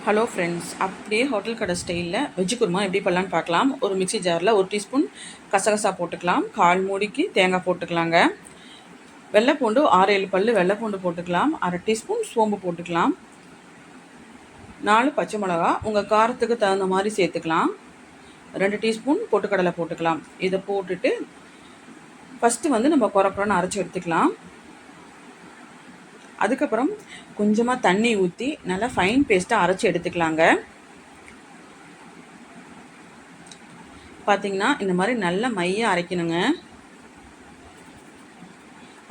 Hello friends, அப்படியே hotel கடை ஸ்டைலில் வெஜ்ஜு குருமா எப்படி பண்ணலான்னு பார்க்கலாம். ஒரு மிக்ஸி ஜாரில் 1 டீஸ்பூன் கசகசா போட்டுக்கலாம். 1/4 மூடிக்கு தேங்காய் போட்டுக்கலாங்க. வெள்ளைப்பூண்டு 6-7 பல் வெள்ளைப்பூண்டு போட்டுக்கலாம். 1/2 டீஸ்பூன் சோம்பு போட்டுக்கலாம். 4 பச்சை மிளகா உங்கள் காரத்துக்கு தகுந்த மாதிரி சேர்த்துக்கலாம். 2 டீஸ்பூன் பொட்டுக்கடலை போட்டுக்கலாம். இதை போட்டுட்டு ஃபஸ்ட்டு நம்ம குறக்குறன்னு அரைச்சி எடுத்துக்கலாம். அதுக்கப்புறம் கொஞ்சமாக தண்ணி ஊற்றி நல்லா ஃபைன் பேஸ்ட்டாக அரைச்சி எடுத்துக்கலாங்க. பார்த்திங்கன்னா இந்த மாதிரி நல்லா மையாக அரைக்கணுங்க.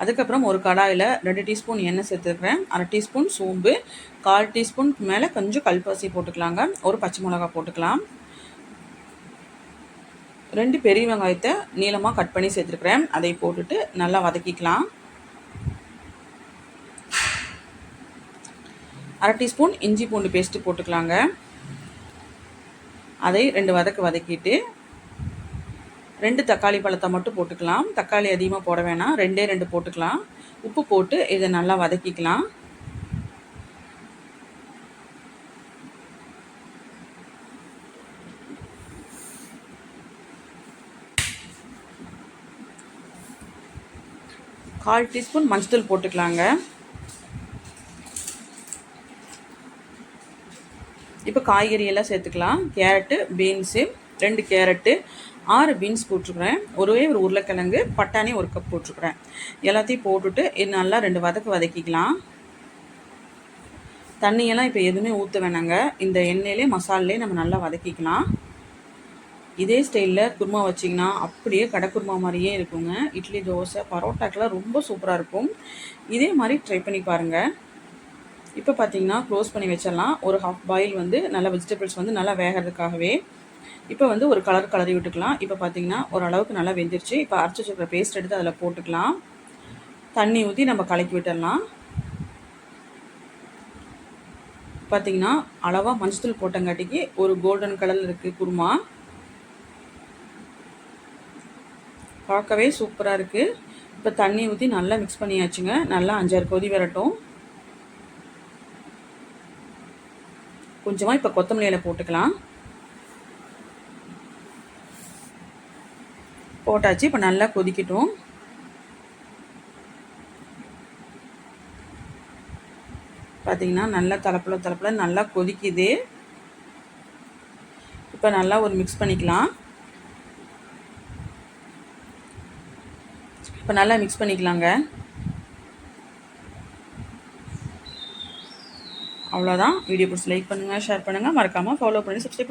அதுக்கப்புறம் ஒரு கடாயில் 2 டீஸ்பூன் எண்ணெய் சேர்த்துக்கிறேன். 1/2 டீஸ்பூன் சோம்பு, 1/4 டீஸ்பூன் மேலே கொஞ்சம் கல்பாசி போட்டுக்கலாங்க. ஒரு பச்சை மிளகா போட்டுக்கலாம். 2 பெரிய வெங்காயத்தை நீளமாக கட் பண்ணி சேர்த்துருக்குறேன். அதை போட்டுட்டு நல்லா வதக்கிக்கலாம். 1/2 டீஸ்பூன் இஞ்சி பூண்டு பேஸ்ட்டு போட்டுக்கலாங்க. அதை 2 வதக்கிட்டு 2 தக்காளி பழத்தை மட்டும் போட்டுக்கலாம். தக்காளி அதிகமாக போட வேணாம், 2 போட்டுக்கலாம். உப்பு போட்டு இதை நல்லா வதக்கிக்கலாம். கால் டீஸ்பூன் மஞ்சள் போட்டுக்கலாங்க. இப்போ காய்கறி எல்லாம் சேர்த்துக்கலாம். கேரட்டு, பீன்ஸு 2 கேரட்டு, 6 பீன்ஸ் போட்டிருக்குறேன். ஒரு உருளைக்கிழங்கு, பட்டாணி 1 கப் போட்டிருக்குறேன். எல்லாத்தையும் போட்டுட்டு இது நல்லா 2 வதக்கிக்கலாம். தண்ணியெல்லாம் இப்போ எதுவுமே ஊற்ற வேணாங்க. இந்த எண்ணெயிலே மசாலே நம்ம நல்லா வதக்கிக்கலாம். இதே ஸ்டைலில் குருமா வச்சிங்கன்னா அப்படியே கடை குருமா மாதிரியே இருக்குங்க. இட்லி, தோசை, பரோட்டாக்கெலாம் ரொம்ப சூப்பராக இருக்கும். இதே மாதிரி ட்ரை பண்ணி பாருங்கள். இப்போ பார்த்தீங்கன்னா க்ளோஸ் பண்ணி வச்சிடலாம். ஒரு ஹாஃப் பாயில் நல்லா வெஜிடபிள்ஸ் நல்லா வேகிறதுக்காகவே. இப்போ ஒரு கலரி விட்டுக்கலாம். இப்போ பார்த்தீங்கன்னா ஓரளவுக்கு நல்லா வெந்துருச்சு. இப்போ அரைச்சி வச்சுருக்கிற பேஸ்ட் எடுத்து அதில் போட்டுக்கலாம். தண்ணி ஊற்றி நம்ம கலக்கி விட்டுடலாம். பார்த்தீங்கன்னா அளவாக மஞ்சள் போட்டங்காட்டிக்கு ஒரு கோல்டன் கலரில் இருக்குது குருமா. பார்க்கவே சூப்பராக இருக்குது. இப்போ தண்ணி ஊற்றி நல்லா மிக்ஸ் பண்ணியாச்சுங்க. நல்லா 5-6 கொதி வரட்டும். கொஞ்சமாக இப்போ கொத்தமல்லி இலை போட்டுக்கலாம். போட்டாச்சு. இப்போ நல்லா கொதிக்கட்டும். பார்த்தீங்கன்னா நல்லா தலப்பில் நல்லா கொதிக்குது. இப்போ நல்லா ஒரு மிக்ஸ் பண்ணிக்கலாம். இப்போ நல்லா மிக்ஸ் பண்ணிக்கலாங்க. அவ்வளோதான். வீடியோ பிடிச்சி லைக் பண்ணுங்கள், ஷேர் பண்ணுங்கள், மறக்காமல் ஃபாலோ பண்ணி சப்ஸ்கிரைப் பண்ணுங்கள்.